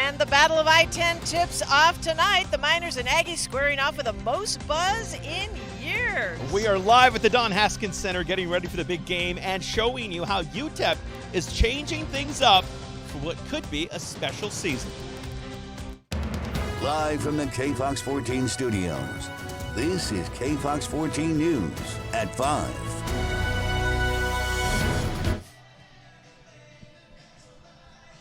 And the Battle of I-10 tips off tonight. The Miners and Aggies squaring off with the most buzz in years. We are live at the Don Haskins Center getting ready for the big game and showing you how UTEP is changing things up for what could be a special season. Live from the KFOX14 studios, this is KFOX14 News at 5.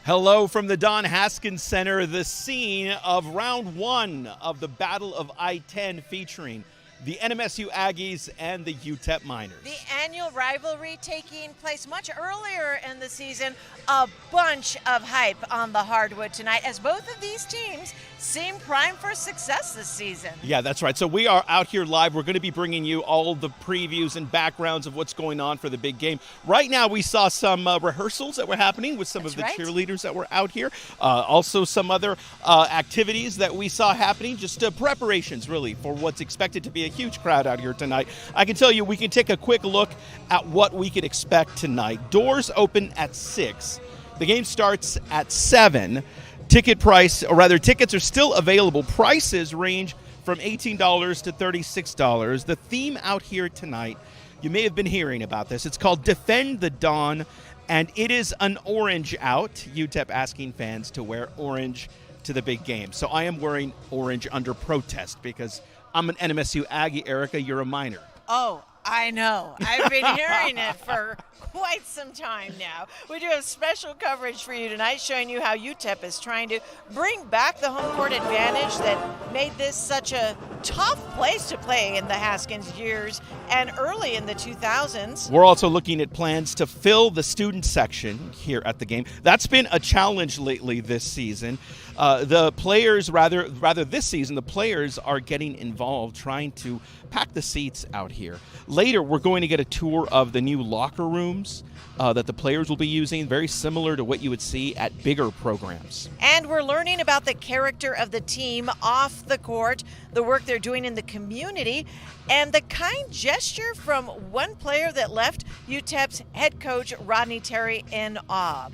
Hello from the Don Haskins Center, the scene of round one of the Battle of I-10 featuring the NMSU Aggies and the UTEP Miners. The annual rivalry taking place much earlier in the season. A bunch of hype on the hardwood tonight as both of these teams seem primed for success this season. Yeah, that's right. So we are out here live. We're going to be bringing you all the previews and backgrounds of what's going on for the big game. Right now we saw some rehearsals that were happening with some of the cheerleaders that were out here. Also some other activities that we saw happening, just preparations really for what's expected to be a huge crowd out here tonight. I can tell you we can take a quick look at what we could expect tonight. Doors open at 6. The game starts at 7. Tickets are still available. Prices range from $18 to $36. The theme out here tonight, you may have been hearing about this. It's called Defend the Dawn, and it is an orange out. UTEP asking fans to wear orange to the big game. So I am wearing orange under protest because I'm an NMSU Aggie. Erica, you're a Miner. Oh, I know. I've been hearing it for quite some time now. We do have special coverage for you tonight showing you how UTEP is trying to bring back the home court advantage that made this such a tough place to play in the Haskins years and early in the 2000s. We're also looking at plans to fill the student section here at the game. That's been a challenge lately this season. The players, rather this season, the players are getting involved trying to pack the seats out here. Later, we're going to get a tour of the new locker rooms that the players will be using, very similar to what you would see at bigger programs. And we're learning about the character of the team off the court, the work they're doing in the community, and the kind gesture from one player that left UTEP's head coach, Rodney Terry, in awe.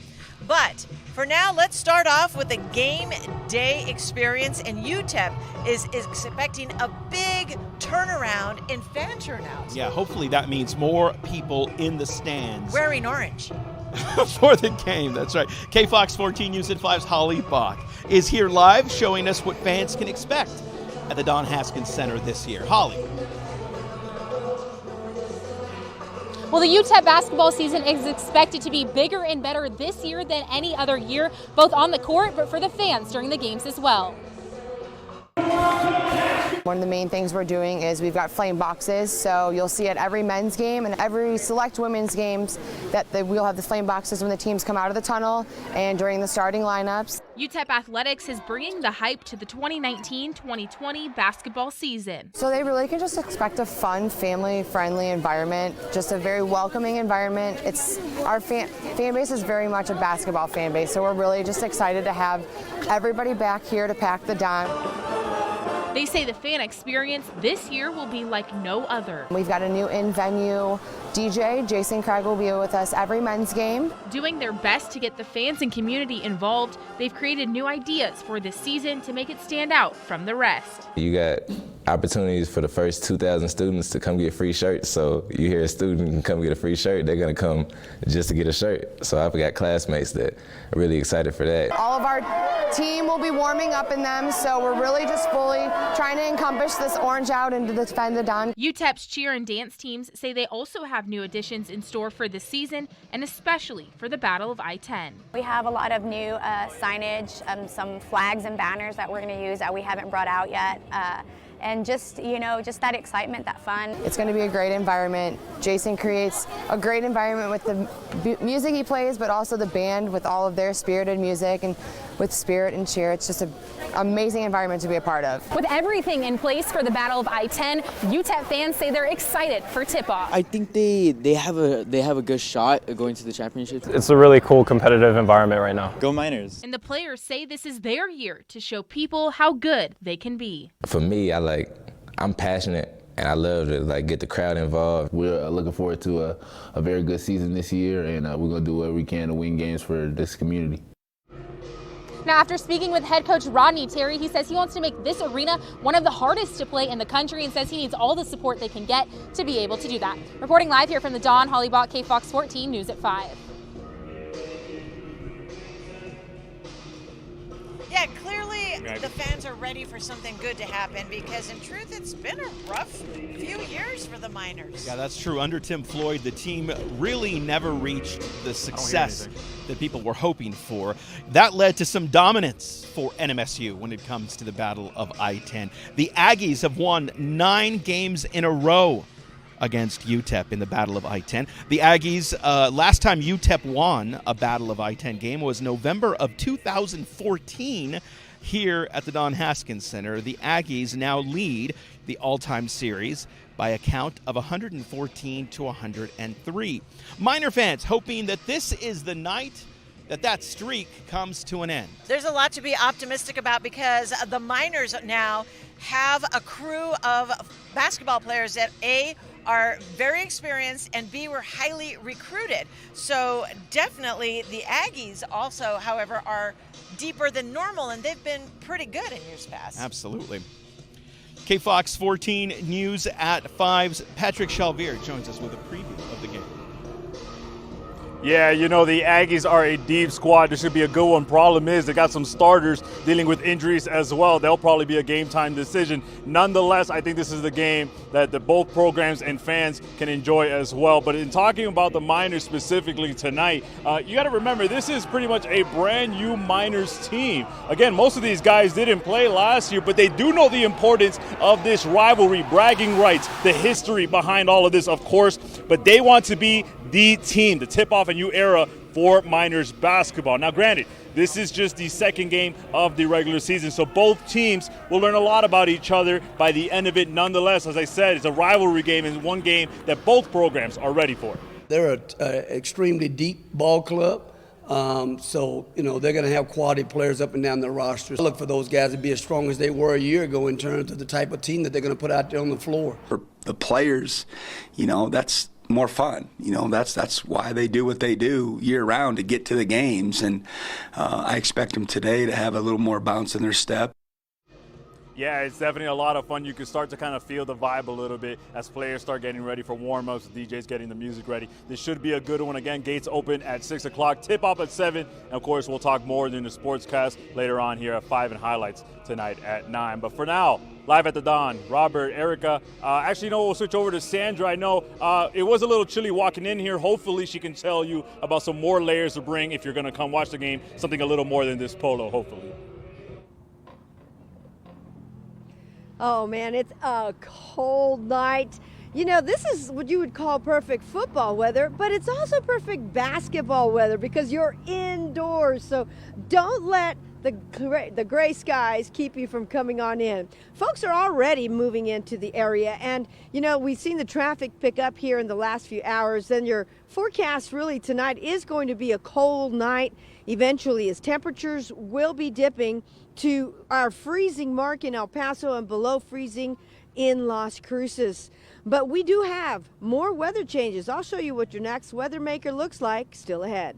But for now, let's start off with a game day experience, and UTEP is expecting a big turnaround in fan turnout. Yeah, hopefully that means more people in the stands. Wearing orange. For the game, that's right. KFOX14 News at 5's Holly Bach is here live showing us what fans can expect at the Don Haskins Center this year. Holly. Well, the UTEP basketball season is expected to be bigger and better this year than any other year, both on the court, but for the fans during the games as well. One of the main things we're doing is we've got flame boxes, so you'll see at every men's game and every select women's games that we'll have the flame boxes when the teams come out of the tunnel and during the starting lineups. UTEP Athletics is bringing the hype to the 2019-2020 basketball season. So they really can just expect a fun, family-friendly environment, just a very welcoming environment. Our fan base is very much a basketball fan base, so we're really just excited to have everybody back here to pack the Don. They say the fan experience this year will be like no other. We've got a new in-venue DJ. Jason Craig will be with us every men's game. Doing their best to get the fans and community involved, they've created new ideas for this season to make it stand out from the rest. You got opportunities for the first 2,000 students to come get free shirts. So you hear a student can come get a free shirt, they're gonna come just to get a shirt. So I've got classmates that are really excited for that. All of our team will be warming up in them, so we're really just fully trying to encompass this orange out and to defend the Don. UTEP's cheer and dance teams say they also have new additions in store for this season, and especially for the Battle of I-10. We have a lot of new signage, some flags and banners that we're going to use that we haven't brought out yet. And just that excitement, that fun. It's going to be a great environment. Jason creates a great environment with the music he plays, but also the band with all of their spirited music and with spirit and cheer. It's just an amazing environment to be a part of. With everything in place for the Battle of I-10, UTEP fans say they're excited for tip-off. I think they have a good shot at going to the championship. It's a really cool competitive environment right now. Go Miners. And the players say this is their year to show people how good they can be. For me, I'm passionate and I love to get the crowd involved. We're looking forward to a very good season this year, and we're going to do what we can to win games for this community. Now, after speaking with head coach Rodney Terry, he says he wants to make this arena one of the hardest to play in the country and says he needs all the support they can get to be able to do that. Reporting live here from the Dawn, Holly Bach, KFOX14 News at 5. Yeah, clearly the fans are ready for something good to happen because, in truth, it's been a rough few years for the Miners. Yeah, that's true. Under Tim Floyd, the team really never reached the success that people were hoping for. That led to some dominance for NMSU when it comes to the Battle of I-10. The Aggies have won 9 games in a row against UTEP in the Battle of I-10. The Aggies, last time UTEP won a Battle of I-10 game was November of 2014 here at the Don Haskins Center. The Aggies now lead the all-time series by a count of 114 to 103. Miner fans hoping that this is the night that streak comes to an end. There's a lot to be optimistic about because the Miners now have a crew of basketball players that A, are very experienced, and B, were highly recruited. So definitely the Aggies also, however, are deeper than normal, and they've been pretty good in years past. Absolutely. KFOX14 News at 5's Patrick Chalvier joins us with a preview of the game. Yeah, you know, the Aggies are a deep squad. This should be a good one. Problem is, they got some starters dealing with injuries as well. They'll probably be a game-time decision. Nonetheless, I think this is the game that both programs and fans can enjoy as well. But in talking about the Miners specifically tonight, you got to remember, this is pretty much a brand-new Miners team. Again, most of these guys didn't play last year, but they do know the importance of this rivalry, bragging rights, the history behind all of this, of course. But they want to be the team to tip off a new era for Miners basketball. Now, granted, this is just the second game of the regular season, so both teams will learn a lot about each other by the end of it. Nonetheless, as I said, it's a rivalry game and one game that both programs are ready for. They're an extremely deep ball club, so you know they're going to have quality players up and down their roster. I look for those guys to be as strong as they were a year ago in terms of the type of team that they're going to put out there on the floor. For the players, you know, that's more fun. You know, that's why they do what they do year round, to get to the games, and I expect them today to have a little more bounce in their step. Yeah, it's definitely a lot of fun. You can start to kind of feel the vibe a little bit as players start getting ready for warm-ups, DJs getting the music ready. This should be a good one. Again, gates open at 6 o'clock, tip-off at 7. And, of course, we'll talk more during the sportscast later on here at 5 and highlights tonight at 9. But for now, live at the Dawn, Robert, Erica. Actually, no, we'll switch over to Sandra. I know it was a little chilly walking in here. Hopefully she can tell you about some more layers to bring if you're going to come watch the game, something a little more than this polo, hopefully. Oh, man, it's a cold night. You know, this is what you would call perfect football weather, but it's also perfect basketball weather because you're indoors. So don't let the gray skies keep you from coming on in. Folks are already moving into the area, and, you know, we've seen the traffic pick up here in the last few hours. And your forecast really tonight is going to be a cold night eventually, as temperatures will be dipping to our freezing mark in El Paso and below freezing in Las Cruces. But we do have more weather changes. I'll show you what your next weather maker looks like still ahead.